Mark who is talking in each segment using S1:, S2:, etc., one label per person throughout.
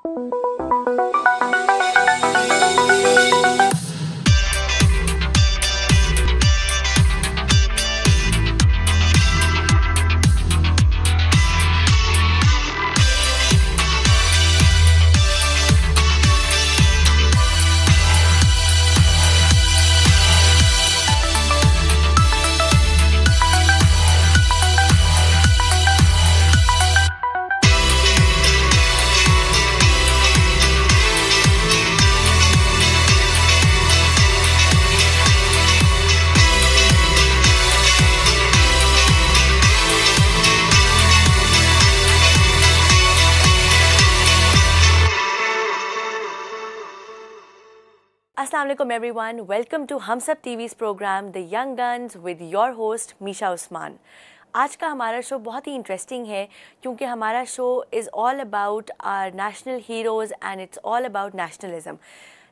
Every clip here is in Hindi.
S1: Assalamu alaikum everyone. Welcome to हम सब TV's program The Young Guns with your host Misha Usman. आज का हमारा शो बहुत ही इंटरेस्टिंग है क्योंकि हमारा show is all about our national heroes and it's all about nationalism.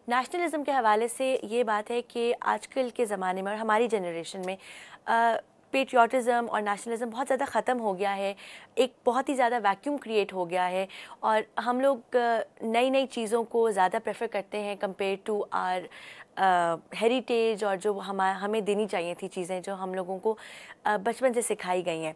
S1: Nationalism के हवाले से ये बात है कि आजकल के ज़माने में और हमारी जनरेशन में पेट्रियाटिज़म और नेशनलिज्म बहुत ज़्यादा ख़त्म हो गया है. एक बहुत ही ज़्यादा वैक्यूम क्रिएट हो गया है और हम लोग नई नई चीज़ों को ज़्यादा प्रेफर करते हैं कंपेयर टू आर हेरिटेज और जो हमें देनी चाहिए थी चीज़ें जो हम लोगों को बचपन से सिखाई गई हैं.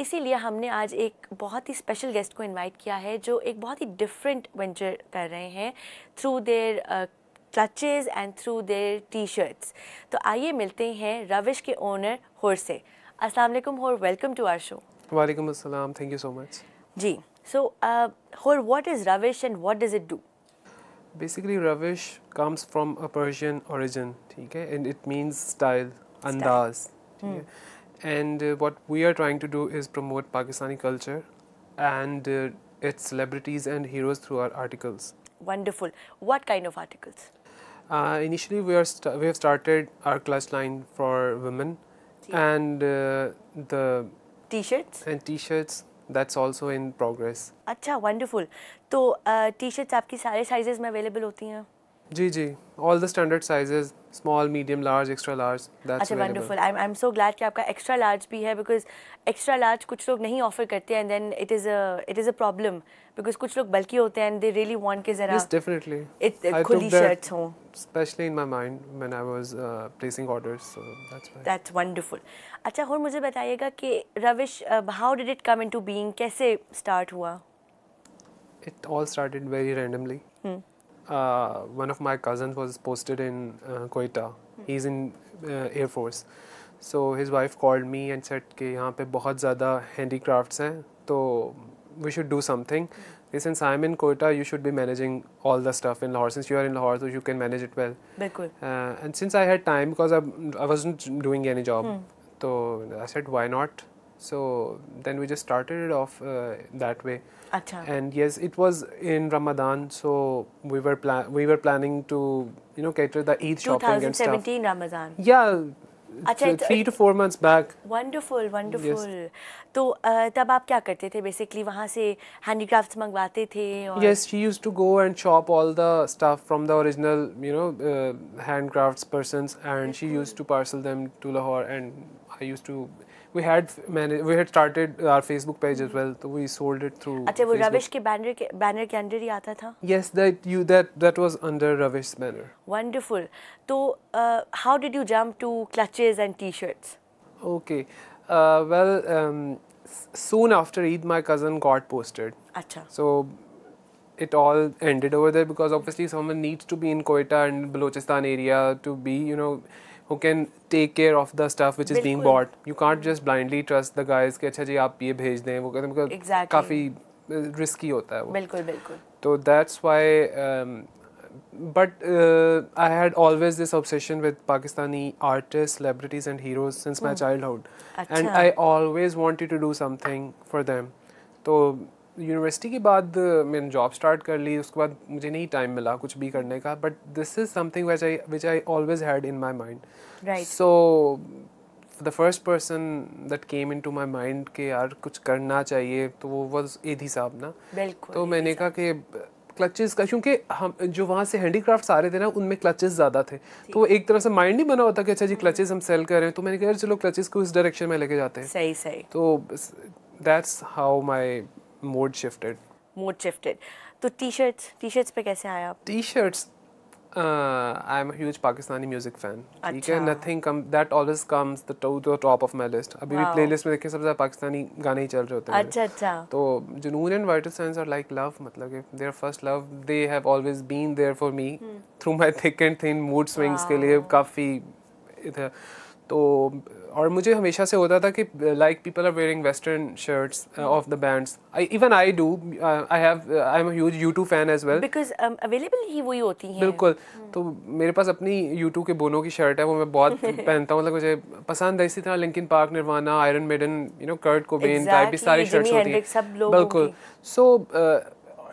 S1: इसीलिए हमने आज एक बहुत ही स्पेशल गेस्ट को इनवाइट किया है जो एक बहुत ही डिफरेंट वेंचर कर रहे हैं through their clutches and through their T shirts. तो आइए मिलते हैं रविश के ओनर हुर से. अस्सलाम वालेकुम हुर, वेलकम टू आवर शो.
S2: वालेकुम अस्सलाम, थैंक यू सो मच.
S1: जी, सो हुर, what is Ravish and what does it do?
S2: Basically Ravish comes from a Persian origin, ठीक है, एंड इट मींस स्टाइल, अंदाज, ठीक है. And what we are trying to do is promote Pakistani culture and its celebrities and heroes through our articles.
S1: Wonderful. What kind of articles?
S2: Initially, we have started our clutch line for women, and the
S1: T-shirts.
S2: And T-shirts, that's also in progress.
S1: अच्छा, wonderful. तो T-shirts आपकी सारे sizes में available होती हैं?
S2: जी जी, all the standard sizes, small, medium, large, extra large, that's
S1: अच्छा,
S2: available.
S1: wonderful. I'm so glad कि आपका extra large भी है because extra large कुछ लोग नहीं offer करते हैं and then it is a problem because कुछ लोग बल्कि होते हैं and they really want कि ज़रा
S2: Yes, definitely. I
S1: खुली
S2: took
S1: shirts हों.
S2: especially in my mind when I was placing orders, so that's why.
S1: That's wonderful. अच्छा, और मुझे बताइएगा कि रविश, how did it come into being? कैसे start हुआ?
S2: It all started very randomly. One of my cousins was posted in Quetta. He's in Air Force. So his wife called me and said कि यहाँ पे बहुत ज़्यादा handicrafts हैं, तो we should do something. Since I'm in Quetta, you should be managing all the stuff in Lahore. Since you are in Lahore, so you can manage it well.
S1: बिल्कुल.
S2: And since I had time because I wasn't doing any job, so I said why not? So then we just started it off that way.
S1: अच्छा.
S2: And yes, it was in Ramadan, so we were planning to cater the Eid shopping and stuff.
S1: 2017 Ramadan.
S2: Yeah.
S1: अच्छा,
S2: 3 to 4 months back.
S1: Wonderful, wonderful.
S2: Yes.
S1: तो तब आप क्या करते थे? Basically वहाँ से handicrafts मंगवाते थे और
S2: Yes, she used to go and shop all the stuff from the original, handcrafts persons, and she used to parcel them to Lahore, and I used to. We had started our Facebook page as well, so we sold it through.
S1: अच्छा, वो
S2: Facebook.
S1: रविश के बैनर के अंडर ही आता था?
S2: Yes, that was under Ravish's banner.
S1: Wonderful. तो how did you jump to clutches and T-shirts?
S2: Okay, soon after Eid, my cousin got posted.
S1: अच्छा.
S2: So it all ended over there because obviously someone needs to be in Quetta and Balochistan area to be, who can take care of the stuff which is being bought. You can't just blindly trust the guys कि अच्छा जी आप ये भेज दें, वो कहते हैं because काफ़ी risky होता है वो.
S1: बिल्कुल बिल्कुल.
S2: So that's why, but I had always this obsession with Pakistani artists, celebrities and heroes since my childhood. And I always wanted to do something for them. तो यूनिवर्सिटी के बाद मैंने जॉब स्टार्ट कर ली, उसके बाद मुझे नहीं टाइम मिला कुछ भी करने का, but this is something which I always had in my mind.
S1: Right.
S2: So the first person that came into my mind कि यार कुछ करना चाहिए, तो वो was एधी साहब ना.
S1: बिल्कुल.
S2: तो मैंने कहा कि क्लचेस का, क्योंकि हम जो वहाँ से हैंडीक्राफ्ट्स आ रहे थे ना, उनमें क्लचेस ज़्यादा थे, तो एक तरह से माइंड नहीं बना होता कि अच्छा जी क्लचेस हम सेल कर रहे हैं, तो मैंने कहा यार चलो क्लचेस को इस डायरेक्शन में लेके जाते हैं.
S1: सही.
S2: तो that's how my mood shifted.
S1: तो टी शर्ट्स पे कैसे आए आप?
S2: T shirts, I am huge Pakistani music fan, ठीक है,
S1: अच्छा।
S2: Nothing come that always comes the two the top of my list. अभी भी
S1: Wow.
S2: प्लेलिस्ट में देखें सबसे ज़्यादा पाकिस्तानी गाने ही चल रहे होते हैं मेरे।
S1: अच्छा अच्छा।
S2: तो Junoon and Vital Signs are like love, मतलब कि their first love, they have always been there for me through my thick and thin mood swings के लिए काफ़ी इधर। तो और मुझे हमेशा से होता था कि like people are wearing western shirts of the bands, even I do, I am a huge U2 fan as well,
S1: because available ही वही होती हैं।
S2: बिल्कुल। तो मेरे पास अपनी U2 के बोनो की शर्ट है, वो मैं बहुत पहनता हूँ, मतलब मुझे पसंद है। इसी तरह Linkin Park, Nirvana, Iron Maiden, you know, Kurt Cobain type भी सारी शर्ट्स होती हैं,
S1: सब लोगों
S2: बिल्कुल। So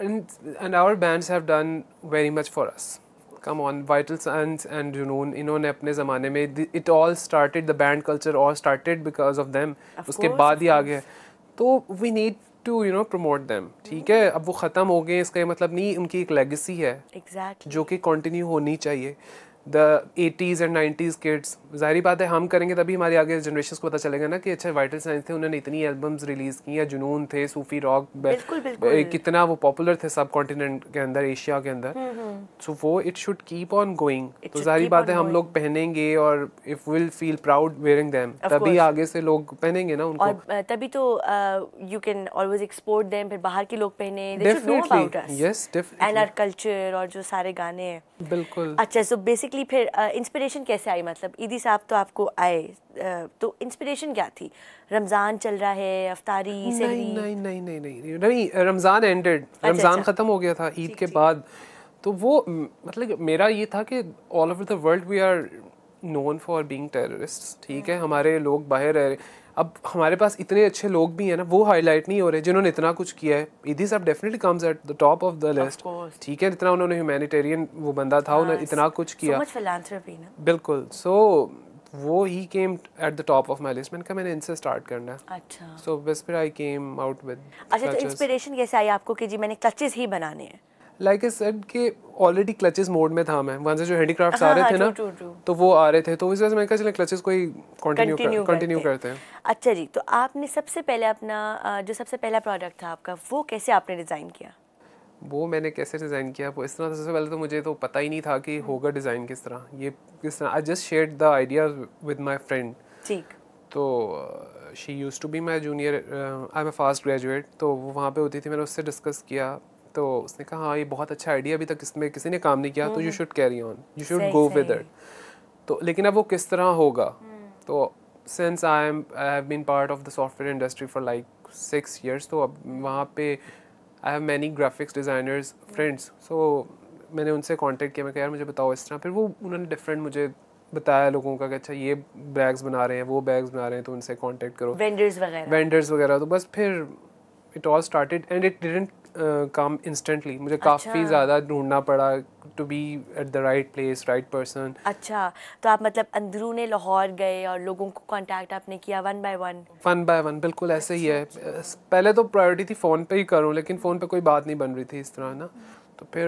S2: and our bands have done very much for us. Come on, Vital Signs and Junoon, इन्होंने अपने ज़माने में, it all started, the band culture all started because of them, उसके बाद ही आ गया। तो we need to, you know, promote them, ठीक है। अब वो ख़त्म हो गए, इसका ये मतलब नहीं, उनकी एक लेगेसी है जो कि कंटिन्यू होनी चाहिए। The 80s and 90s kids, जाहिर बात है हम करेंगे तभी हमारे आगे जनरेशन को पता चलेगा ना कि अच्छा वाइटल साइंस थे, उन्होंने इतनी एल्बम्स रिलीज़ की, या जुनून थे, सूफी रॉक, कितना वो पॉपुलर थे सब कॉन्टिनेंट के अंदर, एशिया के अंदर। सो वो it should keep on going. तो जाहिर बात है हम लोग पहनेंगे और if will feel proud wearing them, तभी आगे से लोग पहनेंगे ना उनको,
S1: और तभी तो you can always export them, फिर बाहर के लोग पहने, they should know about us,
S2: yes definitely,
S1: and our culture और जो सारे गाने हैं।
S2: बिल्कुल।
S1: अच्छा, सो बेसिकली फिर इंस्पिरेशन कैसे आई? मतलब ईदी साहब तो आपको आए, तो इंस्पिरेशन क्या थी? रमज़ान चल रहा है, अफ्तारी, सहरी?
S2: नहीं नहीं नहीं नहीं नहीं, रमज़ान एंडेड, रमज़ान ख़त्म हो गया था ईद के बाद। तो वो मतलब मेरा ये था कि all over the world we are known for being terrorist, ठीक है, हमारे लोग बाहर रह रहे। अब हमारे पास इतने अच्छे लोग भी हैं ना, वो हाईलाइट नहीं हो रहे जिन्होंने इतना कुछ किया है। ईदी साहब definitely comes at the top of the list, ठीक है, इतना उन्होंने ह्यूमैनिटेरियन वो बंदा था, उन्होंने इतना कुछ किया, बिल्कुल। सो वो ही came at the top of my list. मैंने कहा मैंने इनसे स्टार्ट करना है।
S1: अच्छा,
S2: सो बस फिर आई केम आउट विद।
S1: अच्छा, तो इंस्पिरेशन कैसे आई आपको कि जी मैंने क्लचेस ही बनाने हैं?
S2: लाइक आई सेड कि ऑलरेडी क्लचेस मोड में था मैं, वहाँ से जो हैंडीक्राफ्ट्स आ रहे थे ना, तो वो आ रहे थे, तो इस वजह से मैंने कहा चले क्लचेस को ही कंटिन्यू करते हैं।
S1: अच्छा जी, तो आपने सबसे पहले अपना जो सबसे पहला प्रोडक्ट था आपका, वो कैसे आपने डिज़ाइन किया?
S2: वो मैंने कैसे डिज़ाइन किया, वो इस तरह, सबसे पहले तो मुझे तो पता ही नहीं था कि होगा डिज़ाइन किस तरह, ये किस तरह। I just shared the idea with my friend.
S1: ठीक।
S2: तो she used to be my junior, I am a fast graduate, तो वो वहाँ पे होती थी, मैंने उससे डिस्कस किया, तो उसने कहा हाँ ये बहुत अच्छा आइडिया, अभी तक इसमें किसी ने काम नहीं किया, तो you should carry on, you should go with it. तो लेकिन अब वो किस तरह होगा, तो since I have been part of the software industry for like 6 years, तो अब वहाँ पे I have many graphics designers friends, so मैंने उनसे कांटेक्ट किया, मैं कहा यार मुझे बताओ इस तरह, फिर वो उन्होंने डिफरेंट मुझे बताया लोगों का कि अच्छा ये बैग्स बना रहे हैं, वो बैग्स बना रहे हैं, तो उनसे कांटेक्ट करो, वेंडर्स वगैरह। तो बस फिर it all started and it didn't come instantly, मुझे काफ़ी ज़्यादा ढूंढना पड़ा to be at the right place, right person.
S1: अच्छा, तो आप मतलब अंदरूने लाहौर गए और लोगों को कांटेक्ट आपने किया वन बाय वन? बिल्कुल
S2: ऐसे ही है। पहले तो प्रायोरिटी थी फ़ोन पे ही करूँ, लेकिन फ़ोन पे कोई बात नहीं बन रही थी इस तरह ना, तो फिर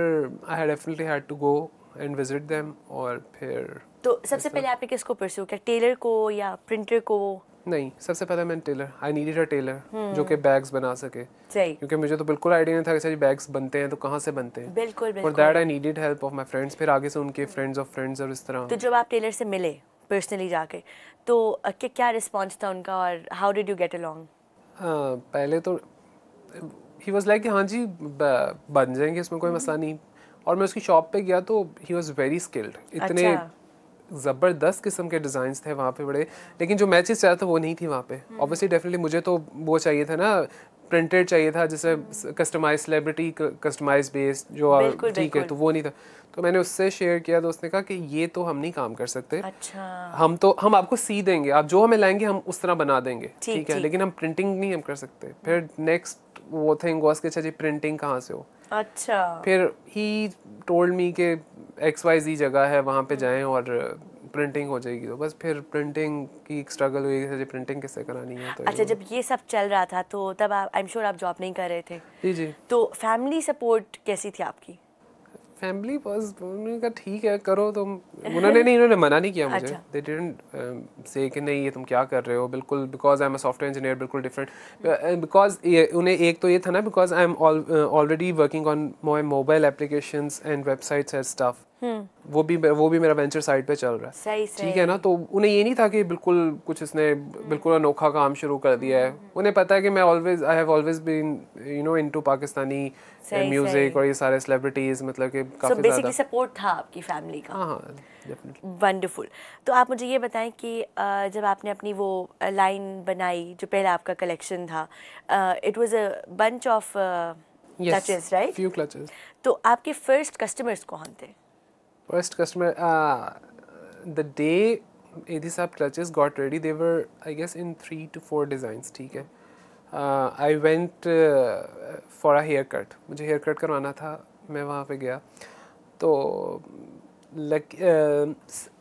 S2: I had definitely had to go and visit them. और फिर
S1: तो सबसे पहले आपने किसको परस्यू किया, टेलर को या प्रिंटर को?
S2: नहीं, सबसे पहले मैंने tailor, I needed a tailor जो कि बैग्स बना सके, क्योंकि मुझे तो बिल्कुल आइडिया नहीं था कि सर बैग्स बनते हैं तो कहाँ से बनते हैं।
S1: बिल्कुल
S2: for that I needed help of my friends, फिर आगे से उनके फ्रेंड्स ऑफ फ्रेंड्स और इस तरह।
S1: तो जब आप टेलर से मिले पर्सनली जाके, तो क्या रिस्पॉन्स था उनका और how did you get along?
S2: पहले तो ही वाज लाइक हाँ जी बन जाएंगे, इसमें कोई मसला नहीं। और मैं उसकी शॉप पे गया तो ही वाज वेरी स्किल्ड, इतने ज़बरदस्त किस्म के डिज़ाइंस थे वहाँ पे बड़े, लेकिन जो मैं चीज़ चाहता था वो नहीं थी वहाँ पे। ऑब्वियसली डेफिनेटली मुझे तो वो चाहिए था ना, प्रिंटेड चाहिए था, जैसे कस्टमाइज सेलिब्रिटी कस्टमाइज बेस्ड जो, ठीक है, तो वो नहीं था। तो मैंने उससे शेयर किया, तो उसने कहा कि ये तो हम नहीं काम कर सकते।
S1: अच्छा।
S2: हम आपको सी देंगे, आप जो हमें लाएंगे हम उस तरह बना देंगे, ठीक है, लेकिन हम प्रिंटिंग नहीं हम कर सकते। फिर नेक्स्ट वो थिंग वाज कि अच्छा जी प्रिंटिंग कहाँ से हो।
S1: अच्छा।
S2: फिर ही टोल्ड मी कि XYZ जगह है, वहाँ पे जाएं और प्रिंटिंग हो जाएगी। तो बस फिर प्रिंटिंग की स्ट्रगल हुई कि प्रिंटिंग किससे करानी है। तो
S1: अच्छा, जब ये सब चल रहा था तो तब आप, आई एम श्योर आप जॉब नहीं कर रहे थे?
S2: जी जी।
S1: तो फैमिली सपोर्ट कैसी थी आपकी?
S2: फैमिली बस उन्होंने कहा ठीक है करो तुम, उन्होंने मना नहीं किया मुझे, दे डिडंट से कि नहीं ये तुम क्या कर रहे हो, बिल्कुल because I am a software engineer, बिल्कुल डिफरेंट, बिकॉज उन्हें एक तो ये था ना because I am already working on my mobile applications and websites and stuff, वो भी मेरा वेंचर साइड पे चल रहा है, ठीक है ना, तो उन्हें ये नहीं था कि बिल्कुल कुछ इसने बिल्कुल अनोखा काम शुरू कर दिया है, उन्हें पता है कि मैं I have always been you know into Pakistani music और ये सारे सेलिब्रिटीज, मतलब कि काफी
S1: बेसिकली सपोर्ट था आपकी फैमिली का।
S2: हाँ डेफिनेटली।
S1: वंडरफुल। तो आप मुझे ये बताएं कि जब आपने अपनी वो लाइन बनाई जो पहला आपका कलेक्शन था, it was a bunch of clutches, right?
S2: Few clutches.
S1: तो आपके फर्स्ट कस्टमर्स कौन थे?
S2: First customer, the day Edhisab clutches got ready, they were, I guess, in 3 to 4 designs, ठीक है. I went for a haircut. मुझे haircut करवाना था, मैं वहाँ पे गया. तो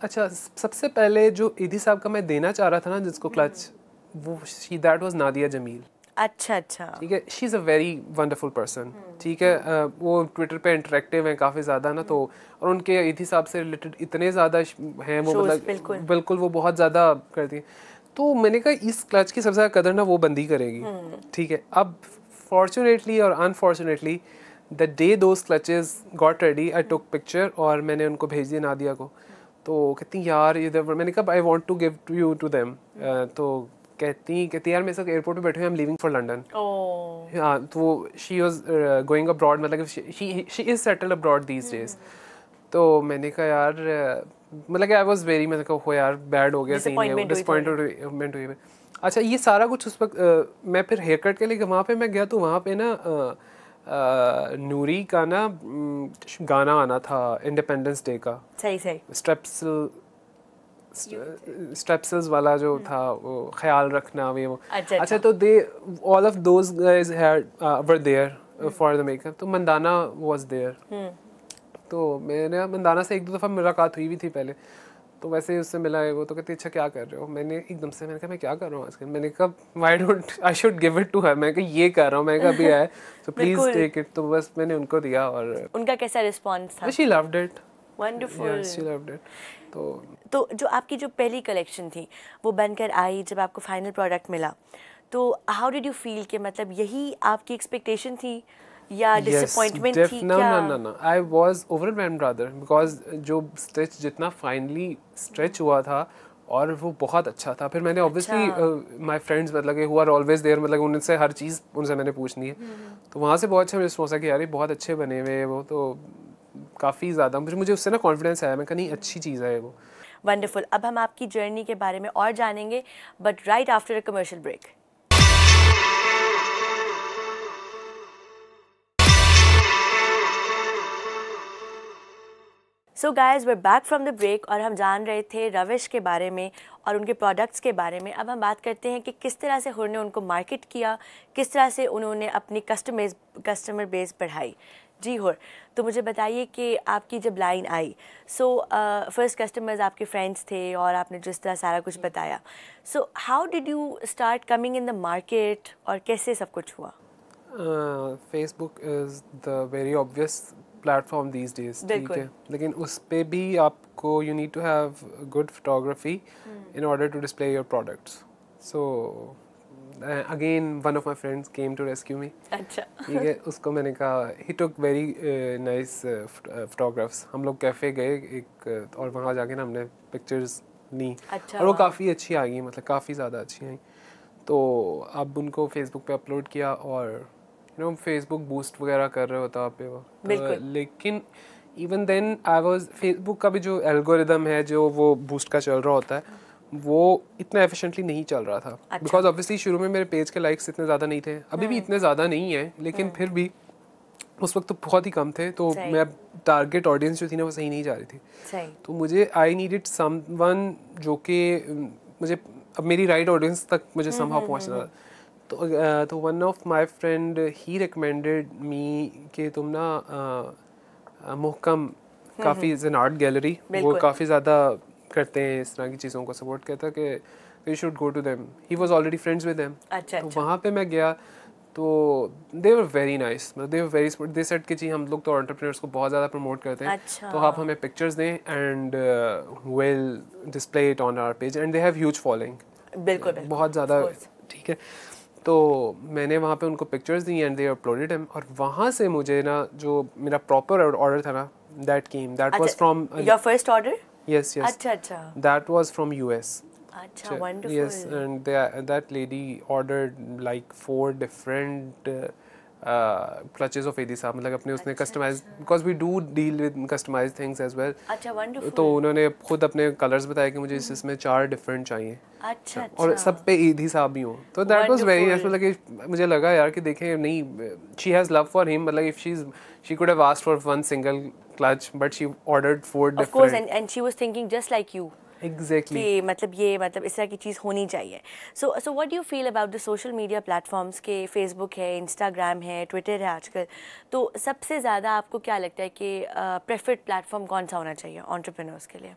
S2: अच्छा, सबसे पहले जो Edhisab का मैं देना चाह रहा था ना जिसको clutch, वो that was Nadia Jamil.
S1: अच्छा,
S2: ठीक है, she is a very wonderful person, ठीक है, वो ट्विटर पे इंटरेक्टिव हैं काफ़ी ज़्यादा ना, तो और उनके इतिहास से रिलेटेड इतने ज़्यादा हैं वो, मतलब बिल्कुल वो बहुत ज़्यादा करती हैं, तो मैंने कहा इस क्लच की सबसे ज़्यादा कदर ना वो बंदी करेगी, ठीक है. अब फॉर्चुनेटली और unfortunately the day those clutches got ready, I took picture और मैंने उनको भेज दिया नादिया को, तो कहती यार ये, मैंने कहा I want to give to you to them, तो कहती यार मेरे साथ एयरपोर्ट पे बैठे हुए, I am leaving for London. हाँ, तो शी वाज गोइंग अब्रॉड, मतलब she is settled abroad these days. तो मैंने कहा यार, मतलब कि आई वाज वेरी, मैंने कहा हो यार बैड हो गया, सही नहीं, डिसअपॉइंटमेंट हुई. अच्छा, ये सारा कुछ उस वक्त मैं फिर हेयर कट के लिए वहाँ पे मैं गया, तो वहाँ पे ना नूरी का ना गाना आना था इंडिपेंडेंस डे का, सही स्ट्रेप्सिल्स वाला जो था, वो ख्याल रखना वो. अच्छा, तो they all of those guys had were there for the makeup, तो मंदाना वाज देयर. तो मैंने मंदाना से एक दो दफ़ा मुलाकात हुई भी थी पहले, तो वैसे ही उससे मिला है वो, तो कहती अच्छा क्या कर रहे हो. मैंने एकदम से मैंने कहा मैं क्या कर रहा हूँ आजकल, मैंने कहा why don't I should give it to her, मैं कहा ये कर रहा हूँ, मैं कहा अभी आया तो प्लीज़ टेक इट. तो बस मैंने उनको दिया और
S1: उनका कैसा रिस्पॉन्स था?
S2: She loved it.
S1: Wonderful.
S2: She loved it.
S1: तो जो आपकी जो पहली कलेक्शन थी वो बनकर आई, जब आपको फाइनल प्रोडक्ट मिला, तो हाउ डिड यू फील कि मतलब यही आपकी एक्सपेक्टेशन थी या डिसअपॉइंटमेंट थी?
S2: No, I was overwhelmed rather, because जो स्ट्रेच जितना फाइनली स्ट्रेच हुआ था और वो बहुत अच्छा था. फिर मैंने ऑब्वियसली माय फ्रेंड्स, मतलब हु आर ऑलवेज देयर, मतलब उनसे हर चीज़ उनसे मैंने पूछनी है, तो वहाँ से बहुत अच्छा रिस्पॉन्स है कि यार ये बहुत अच्छे बने हुए हैं वो, तो काफ़ी ज़्यादा मुझे उससे ना कॉन्फिडेंस आया, मैं कहा नहीं अच्छी चीज़ है वो.
S1: वंडरफुल. अब हम आपकी जर्नी के बारे में और जानेंगे, but right after a commercial break. So guys, we're back from the break और हम जान रहे थे रविश के बारे में और उनके प्रोडक्ट्स के बारे में. अब हम बात करते हैं कि किस तरह से हुर ने उनको मार्केट किया, किस तरह से उन्होंने अपनी कस्टमर बेस बढ़ाई. जी हुर, तो मुझे बताइए कि आपकी जब लाइन आई, सो फर्स्ट कस्टमर्स आपके फ्रेंड्स थे और आपने जिस तरह सारा कुछ बताया, so how did you start coming in the market और कैसे सब कुछ हुआ?
S2: Facebook is the very obvious platform these days, ठीक है, लेकिन उस पे भी आपको you need to have good photography in order to display your products. So again one of my friends came to rescue मी. अच्छा, ठीक है, उसको मैंने कहा, ही टुक वेरी नाइस फोटोग्राफ्स. हम लोग कैफ़े गए एक और वहाँ जाके ना हमने पिक्चर्स ली. अच्छा, और वो काफ़ी अच्छी आ गई, मतलब काफ़ी ज़्यादा अच्छी आई. तो अब उनको फेसबुक पे अपलोड किया और यू नो फेसबुक बूस्ट वगैरह कर रहे होता आप पे वो, लेकिन even then I was, Facebook का भी जो एल्गोरिदम है जो वो बूस्ट का चल रहा होता है वो इतना एफिशिएंटली नहीं चल रहा था. बिकॉज ऑब्वियसली शुरू में मेरे पेज के लाइक्स इतने ज़्यादा नहीं थे, अभी भी इतने ज़्यादा नहीं है, लेकिन फिर भी उस वक्त तो बहुत ही कम थे, तो मैं टारगेट ऑडियंस जो थी ना वो सही नहीं जा रही थी. तो मुझे आई नीडेड समवन जो कि मुझे अब मेरी राइट ऑडियंस तक मुझे समहाउ पहुंचना था. तो one of my friend he recommended me कि तुम ना मुहकम, काफ़ी इज़ एन आर्ट गैलरी, वो काफ़ी ज़्यादा करते हैं इस तरह की चीज़ों को सपोर्ट, कहता कि you should go to them. He was already friends with them. तो वहाँ पे मैं गया, तो दे वर वेरी नाइस, मतलब they were very smart. They said कि जी हम लोग तो एंटरप्रेन्योर्स को बहुत ज़्यादा प्रमोट करते हैं,
S1: अच्छा।
S2: तो आप हमें पिक्चर्स दें and will display it on our page and they have huge following.
S1: बिल्कुल बिल्कुल,
S2: बहुत ज़्यादा,
S1: of course।
S2: ठीक है। तो मैंने वहाँ पे उनको pictures the and they uploaded him, और वहाँ से मुझे ना जो मेरा प्रॉपर ऑर्डर था ना, that was from
S1: your first order?
S2: yes,
S1: अच्छा अच्छा
S2: that was from US.
S1: अच्छा, wonderful.
S2: Yes, and that lady ordered like 4 different clutches of Edi Saab, मतलब अपने उसने customize, because we do deal with customized things as well.
S1: अच्छा, वंडरफुल।
S2: तो उन्होंने खुद अपने कलर्स बताए कि मुझे इसमें 4 डिफरेंट चाहिए,
S1: अच्छा
S2: और
S1: अच्छा,
S2: सब पे ईदी साहब ही हो, तो दैट वाज वेरी नाइस। मतलब कि मुझे लगा यार कि देखें, नहीं, she has love for him, मतलब if she could have asked for one single clutch but she ordered 4
S1: of course,
S2: different.
S1: And she was thinking just like you
S2: exactly.
S1: कि मतलब ये मतलब इस तरह की चीज़ होनी चाहिए। So what do you feel about the social media platforms के फेसबुक है, इंस्टाग्राम है, ट्विटर है आजकल, तो सबसे ज़्यादा आपको क्या लगता है कि प्रेफर्ड प्लेटफॉर्म कौन सा होना चाहिए एंटरप्रेन्योर्स के लिए?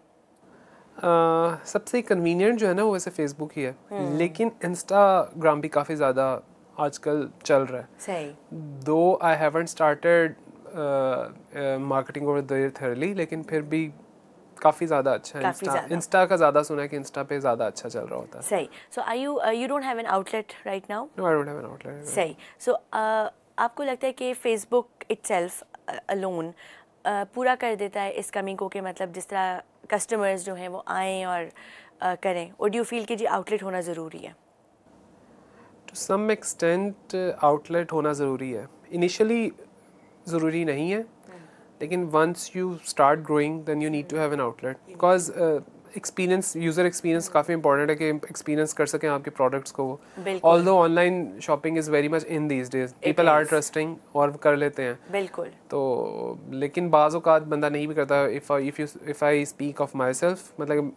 S2: सबसे कन्वीनियंट जो है ना वो वैसे फेसबुक ही है, लेकिन इंस्टाग्राम भी काफ़ी ज़्यादा आजकल चल रहा है।
S1: सही।
S2: Though I haven't started marketing over there thoroughly, लेकिन फिर भी काफ़ी ज़्यादा अच्छा है। इंस्टा का ज़्यादा सुना है कि इंस्टा पे ज़्यादा अच्छा चल रहा होता है।
S1: सही। So are you don't have an outlet right now?
S2: No, I don't have an outlet.
S1: सही। सो आपको लगता है कि फेसबुक इटसेल्फ अलोन पूरा कर देता है इस कमी को, कि मतलब जिस तरह कस्टमर्स जो हैं वो आएँ और करें, और डू यू फील कि जी आउटलेट होना ज़रूरी है?
S2: टू सम एक्सटेंट आउटलेट होना ज़रूरी है। इनिशियली ज़रूरी नहीं है, लेकिन once you start growing then you need to have an outlet, because experience, user experience काफ़ी इंपॉर्टेंट है कि एक्सपीरियंस कर सकें आपके प्रोडक्ट्स को। Although online shopping is very much in these days, people are trusting और कर लेते हैं।
S1: बिल्कुल।
S2: तो लेकिन बाज़ औक़ात बंदा नहीं भी करता। If I speak of myself, मतलब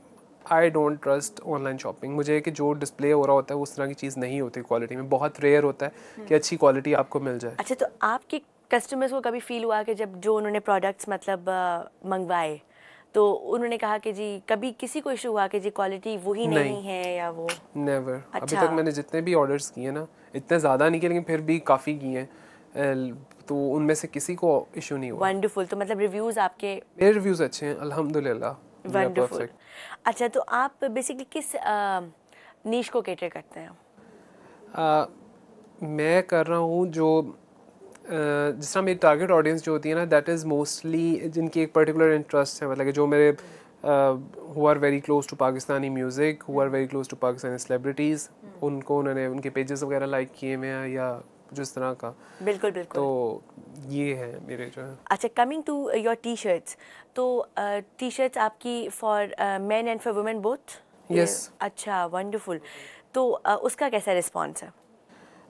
S2: I don't trust online shopping. मुझे कि जो डिस्प्ले हो रहा होता है उस तरह की चीज़ नहीं होती क्वालिटी में, बहुत रेयर होता है कि अच्छी क्वालिटी आपको मिल जाए।
S1: अच्छा, तो आपके कस्टमर्स को कभी फील हुआ कि जब जो उन्होंने प्रोडक्ट्स मतलब मंगवाए, तो उन्होंने कहा कि जी कभी किसी को इशू हुआ कि जी क्वालिटी वही नहीं है या वो?
S2: नेवर।
S1: अच्छा।
S2: अभी तक मैंने जितने भी ऑर्डर्स किए ना, इतने ज़्यादा नहीं किए लेकिन फिर भी काफ़ी किए हैं, तो उनमें से किसी को इशू नहीं हुआ।
S1: वंडरफुल। तो मतलब रिव्यूज़ आपके?
S2: मेरे रिव्यूज़ अच्छे हैं अल्हम्दुलिल्लाह।
S1: वंडरफुल। अच्छा, तो आप बेसिकली किस नीश को कैटर करते हैं?
S2: मैं कर रहा हूँ जो जिस तरह मेरी टारगेट ऑडियंस जो होती है ना, दैट इज़ मोस्टली जिनकी एक पर्टिकुलर इंटरेस्ट है, मतलब कि जो मेरे who are very close to Pakistani music, who are very close to Pakistani celebrities, उनको उन्होंने उनके पेजेस वगैरह लाइक किए हुए हैं या जिस तरह का।
S1: बिल्कुल बिल्कुल।
S2: तो ये है मेरे जो है।
S1: अच्छा, coming to your T shirts, तो टी शर्ट्स आपकी for men and for women both?
S2: Yes.
S1: अच्छा, वंडरफुल। तो उसका कैसा रिस्पॉन्स है?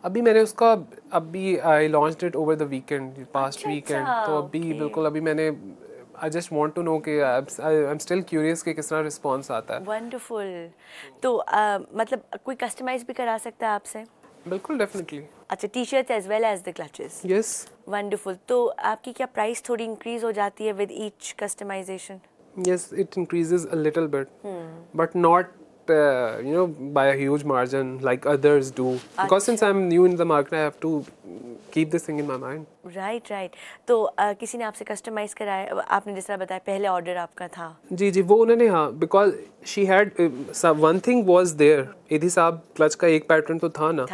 S2: अभी मैंने उसका अभी I launched it over the weekend, past weekend, तो अभी बिल्कुल अभी मैंने I just want to know कि आई एम स्टिल क्यूरियस कि किस तरह रिस्पॉन्स आता है।
S1: वंडरफुल। तो मतलब कोई कस्टमाइज भी करा सकता है आपसे?
S2: बिल्कुल, डेफिनेटली।
S1: अच्छा, T shirts as well as the clutches?
S2: Yes.
S1: Wonderful. तो आपकी क्या प्राइस थोड़ी इंक्रीज हो जाती है with each customization?
S2: Yes, it increases a little bit, but not by a huge margin like others do. Because since I'm new in the market, I have to keep this thing in my mind.
S1: Right right. तो किसी ने आपसे कस्टमाइज कराया, आपने जिस तरह बताया पहले ऑर्डर आपका था?
S2: जी जी, वो उन्होंने, हाँ, because she had one thing was there, एदी साहब क्लच का एक पैटर्न तो था ना,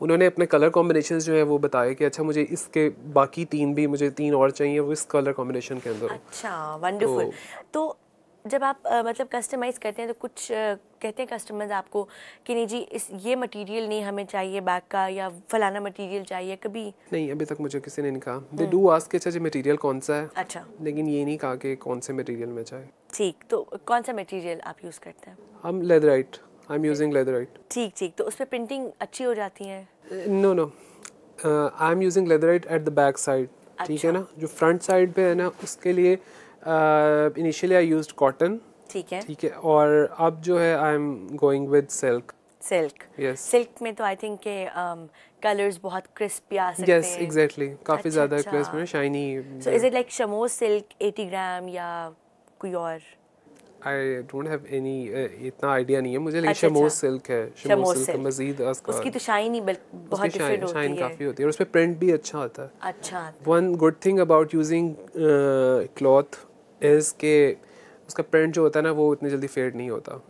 S2: उन्होंने अपने कलर कॉम्बिनेशंस जो है वो बताए कि अच्छा मुझे इसके बाकी 3 भी, मुझे 3 और चाहिए वो इस कलर कॉम्बिनेशन के अंदर।
S1: अच्छा, वंडरफुल। तो जब आप मतलब कस्टमाइज करते हैं तो कुछ कहते हैं कस्टमर्स आपको कि नहीं जी ये मटेरियल नहीं हमें चाहिए बैग का, या फलाना मटेरियल चाहिए? कभी
S2: नहीं, अभी तक मुझे किसी ने नहीं कहा। दे डू आस्क अच्छा जी मटेरियल कौन सा है,
S1: अच्छा,
S2: लेकिन ये नहीं कहा कि कौन से मटेरियल में चाहिए।
S1: ठीक। तो कौन सा मटेरियल आप यूज़ करते हैं?
S2: हम leatherette, I am using leatherette.
S1: ठीक ठीक। तो उस पर प्रिंटिंग अच्छी हो जाती है?
S2: No no, I am using leatherette at the back side, ठीक है ना। जो फ्रंट साइड पे है ना उसके लिए इनिशियली आई यूज्ड कॉटन,
S1: ठीक है
S2: ठीक है, और अब जो है I am going with silk.
S1: Silk?
S2: Yes.
S1: Silk में तो आई थिंक के कलर्स बहुत क्रिस्पी आ सकते हैं।
S2: यस, एग्जैक्टली, काफ़ी ज़्यादा क्रिस्प है, shiny.
S1: So is it like charmeuse silk 80 gram या कोई और?
S2: आई डोंट हैव एनी इतना आइडिया नहीं है मुझे, लेकिन
S1: अच्छा,
S2: शमोस
S1: अच्छा।
S2: सिल्क है,
S1: शमोस
S2: शमोस सिल्क का
S1: सिल्क।
S2: मजीद
S1: उसकी तो शाइन ही बहुत डिफरेंट होती
S2: शाइन
S1: है।
S2: काफ़ी होती है और उस पर प्रिंट भी अच्छा होता है।
S1: अच्छा।
S2: One good thing about using cloth is के उसका प्रिंट जो होता है ना वो इतनी जल्दी फेड नहीं होता।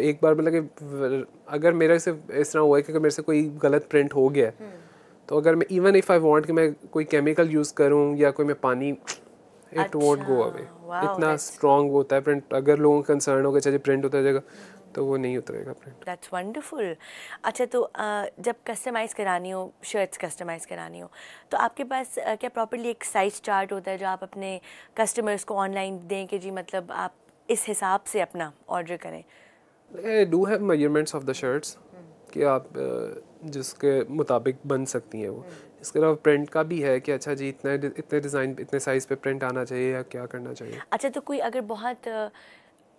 S2: एक बार मतलब कि अगर मेरे से इस तरह हुआ है कि अगर मेरे से कोई गलत प्रिंट हो गया है तो अगर मैं इवन इफ़ आई वांट कि मैं कोई केमिकल यूज़ करूँ या कोई मैं पानी, इट वोंट गो अवे। इतना स्ट्रॉन्ग होता है प्रिंट। अगर लोगों का कंसर्न होगा चाहिए प्रिंट उतर जाएगा तो वो नहीं उतरेगा प्रिंट।
S1: That's wonderful. अच्छा, तो जब कस्टमाइज़ करानी हो, शर्ट्स कस्टमाइज़ करानी हो, तो आपके पास क्या प्रॉपर्ली एक साइज चार्ट होता है जो आप अपने कस्टमर्स को ऑनलाइन दें कि जी मतलब आप इस हिसाब से अपना ऑर्डर करें?
S2: आई do have measurements of the shirts कि आप जिसके मुताबिक बन सकती हैं वो। इसके अलावा प्रिंट का भी है कि अच्छा जी इतने डिज़ाइन इतने साइज़ पे प्रिंट आना चाहिए या क्या करना चाहिए।
S1: अच्छा, तो कोई अगर बहुत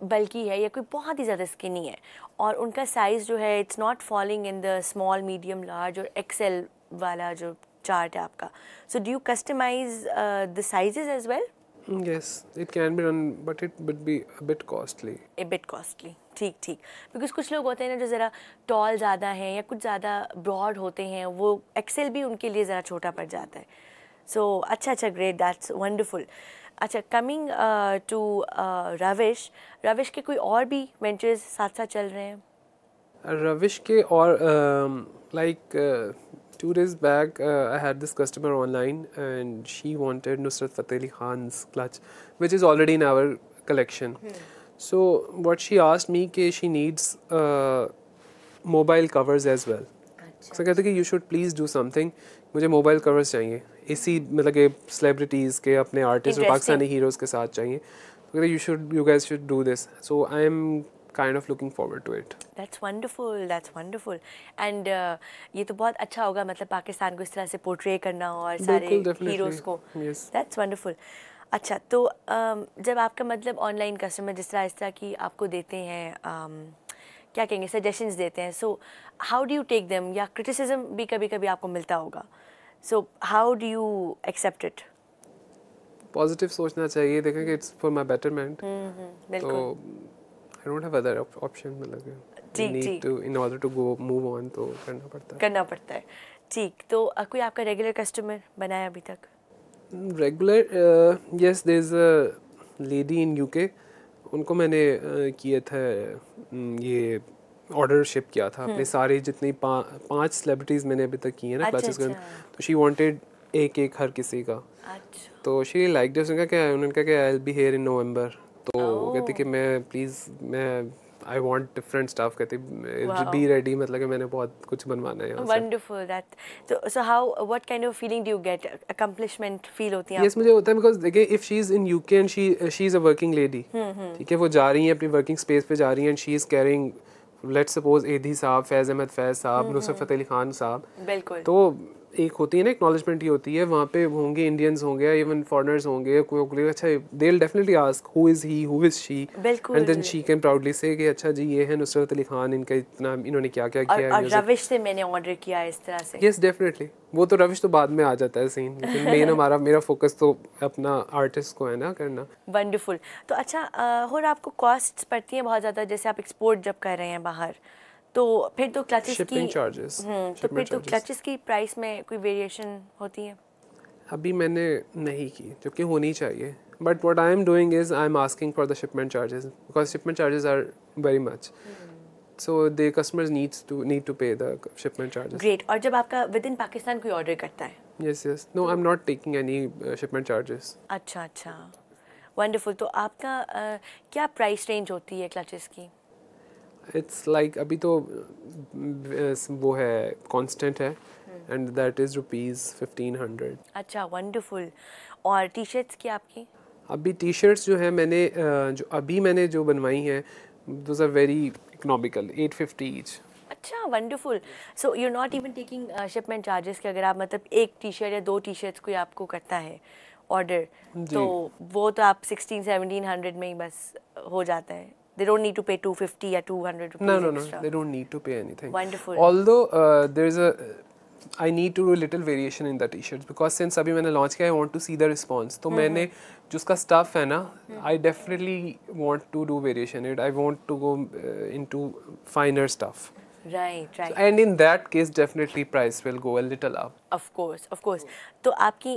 S1: बल्की है या कोई बहुत ही ज़्यादा स्किनी है और उनका साइज़ जो है it's not falling in the small, medium, large और एक्सेल वाला जो चार्ट है आपका, so do you customize the sizes as well?
S2: Yes, it can be done, but it would be a bit costly.
S1: A bit costly. ठीक ठीक। बिकॉज कुछ लोग होते हैं ना जो ज़रा टॉल ज़्यादा हैं या कुछ ज़्यादा ब्रॉड होते हैं, वो एक्सेल भी उनके लिए ज़रा छोटा पड़ जाता है। सो अच्छा अच्छा, ग्रेट, दैट्स वंडरफुल। अच्छा, कमिंग टू रविश, रविश के कोई और भी वेंचर्स साथ साथ चल रहे हैं?
S2: रविश के और like 2 days back I had this customer online and she wanted Nusrat Fateh Ali Khan's clutch which is already in our collection. So what she asked me कि she needs mobile covers as well. So कहते कि you should please do something, मुझे मोबाइल कवर्स चाहिए इसी मतलब कि सेलिब्रिटीज़ के अपने आर्टिस्ट और पाकिस्तानी हीरोज़ के साथ चाहिए। तो कहते you guys should do this. So I am kind of looking forward to it.
S1: That's wonderful, that's wonderful. And ये तो बहुत अच्छा होगा, मतलब पाकिस्तान को इस तरह से पोर्ट्रे करना और सारे हीरोज़ को।
S2: Yes.
S1: That's wonderful. अच्छा, तो जब आपका मतलब ऑनलाइन कस्टमर जिस तरह की आपको देते हैं क्या कहेंगे, सजेशंस देते हैं, so how do you take them, या क्रिटिसिज्म भी कभी कभी आपको मिलता होगा, so how do you accept it?
S2: Positive सोचना चाहिए, देखें कि इट्स फॉर माय बेटरमेंट।
S1: बिल्कुल।
S2: तो I don't have other option, मतलब
S1: ठीक
S2: नीड
S1: ठीक,
S2: to in order to go move on तो करना पड़ता है।
S1: ठीक, तो कोई आपका रेगुलर कस्टमर बना है अभी तक?
S2: Regular yes, there is a lady in UK, उनको मैंने किए थे ये ऑर्डर शिप किया था अपने सारे जितनी 5 सेलिब्रिटीज़ मैंने अभी तक किए हैं ना क्लासेस में। तो शी वांटेड एक एक हर किसी का।
S1: अच्छा।
S2: तो शी लाइक दिस। उन्होंने कहा कि I will be here in November. तो कहती कि मैं प्लीज़ मैं आई वांट डिफरेंट स्टफ, कहती बी रेडी, मतलब कि मैंने बहुत कुछ बनवाना है यहाँ से।
S1: Wonderful that. So how what kind of feeling do you get? Accomplishment feel होती है?
S2: यस, मुझे होता है बिकॉज देखिए if she is in UK and she is a working lady, ठीक है, वो जा रही हैं अपनी वर्किंग स्पेस पे जा रही हैं and she is carrying let's suppose Edhi साहब, फैज़ अहमद फैज़ साहब, नुसरत फ़तेह अली खान साहब।
S1: बिल्कुल।
S2: तो एक होती है ना एक्नॉलेजमेंट, ही होती है वहाँ पे होंगे इंडियंस होंगे इवन फॉरेनर्स होंगे, कोई अच्छा they will definitely ask who is he, who is she, and then she can proudly say कि अच्छा जी ये है नुसरत अली खान, इनका इतना इन्होंने क्या क्या किया है।
S1: और रविश से मैंने ऑर्डर किया इस तरह से।
S2: यस डेफिनेटली, वो तो रविश तो बाद में आ जाता है सीन, लेकिन मेरा फोकस तो अपना आर्टिस्ट को है ना करना।
S1: वंडरफुल। तो अच्छा, और आपको कॉस्ट्स पड़ती हैं बहुत ज़्यादा, जैसे आप एक्सपोर्ट जब कर रहे हैं बाहर, तो फिर तो क्लचेस की
S2: शिपिंग चार्जेस,
S1: तो फिर तो क्लचेस की प्राइस में कोई वेरिएशन होती है?
S2: अभी मैंने नहीं की, जबकि होनी चाहिए, but what I am doing is I am asking for the shipment charges because shipment charges are very much, so the customers need to pay the shipment charges.
S1: Great. और जब आपका विद इन पाकिस्तान कोई ऑर्डर करता है?
S2: Yes, no, I'm not taking any shipment charges.
S1: अच्छा अच्छा, वंडरफुल। तो आपका क्या प्राइस रेंज होती है क्लचेस की?
S2: It's like अभी तो वो है कांस्टेंट है and that is ₹1500.
S1: अच्छा, वंडरफुल। और टी शर्ट्स की आपकी?
S2: अभी टी शर्ट्स जो है मैंने जो बनवाई हैं those are very economical, 850 each.
S1: अच्छा, wonderful. So you are not even taking shipment charges के अगर आप मतलब एक टी शर्ट या 2 टी शर्ट्स कोई आपको करता है ऑर्डर, तो वो तो आप 1600-1700 में ही बस हो जाता है? They don't need to pay 250 या 200 rupees
S2: No,
S1: extra?
S2: they don't need to pay anything.
S1: Wonderful.
S2: Although there's a I need to do a little variation in the t-shirts because since अभी मैंने launch किया I want to see the response. तो मैंने जो उसका stuff है ना, I definitely want to do variation in it. I want to go into finer stuff.
S1: Right.
S2: So, and in that case, definitely price will go a little up.
S1: Of course. तो आपकी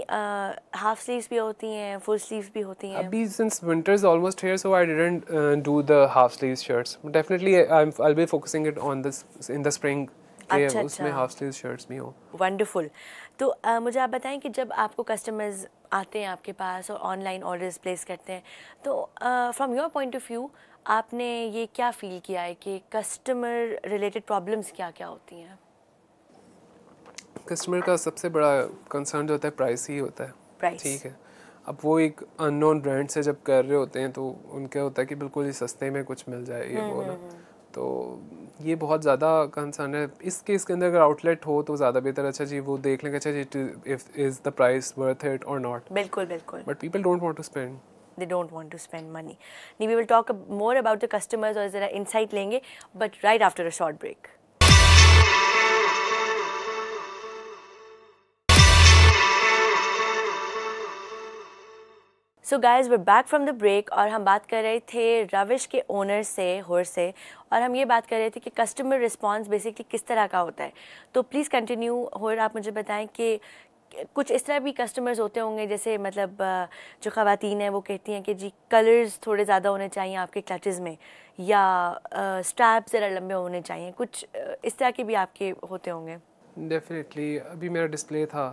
S1: half sleeves भी होती हैं, full sleeves भी होती हैं?
S2: अभी since winter is almost here, so I didn't do the half sleeves shirts. Definitely, I'll be focusing it on this in the spring.
S1: अच्छा.
S2: उसमें हाफ स्लीव शर्ट्स भी हो.
S1: वंडरफुल. तो मुझे आप बताएं कि जब आपको कस्टमर्स आते हैं आपके पास और ऑनलाइन ऑर्डर्स प्लेस करते हैं तो from your point of view आपने ये क्या फील किया है कि कस्टमर रिलेटेड प्रॉब्लम्स क्या क्या होती हैं?
S2: कस्टमर का सबसे बड़ा कंसर्न जो होता है प्राइस ही होता है.
S1: प्राइस.
S2: ठीक है. अब वो एक अननोन ब्रांड से जब कर रहे होते हैं तो उनका होता है कि बिल्कुल ही सस्ते में कुछ मिल जाए ये वो ना. तो ये बहुत ज़्यादा कंसर्न है. इस केस के अंदर अगर आउटलेट हो तो ज़्यादा बेहतर. अच्छा जी वो देख लेंगे अच्छा जी is the price worth it और नॉट.
S1: बिल्कुल.
S2: But people don't want to spend.
S1: They don't want to spend money. We will talk more about the customers और ज़रा insight लेंगे, but right after a short break. So guys, we're back from the break और हम बात कर रहे थे रविश के ओनर से होर से और हम ये बात कर रहे थे कि कस्टमर रिस्पॉन्स बेसिकली किस तरह का होता है. तो प्लीज़ कंटिन्यू. होर आप मुझे बताएं कि कुछ इस तरह भी कस्टमर्स होते होंगे जैसे मतलब जो ख़वातीन हैं वो कहती हैं कि जी कलर्स थोड़े ज़्यादा होने चाहिए आपके क्लचेस में या स्ट्रैप्स ज़रा लंबे होने चाहिए. कुछ इस तरह के भी आपके होते होंगे.
S2: डेफिनेटली. अभी मेरा डिस्प्ले था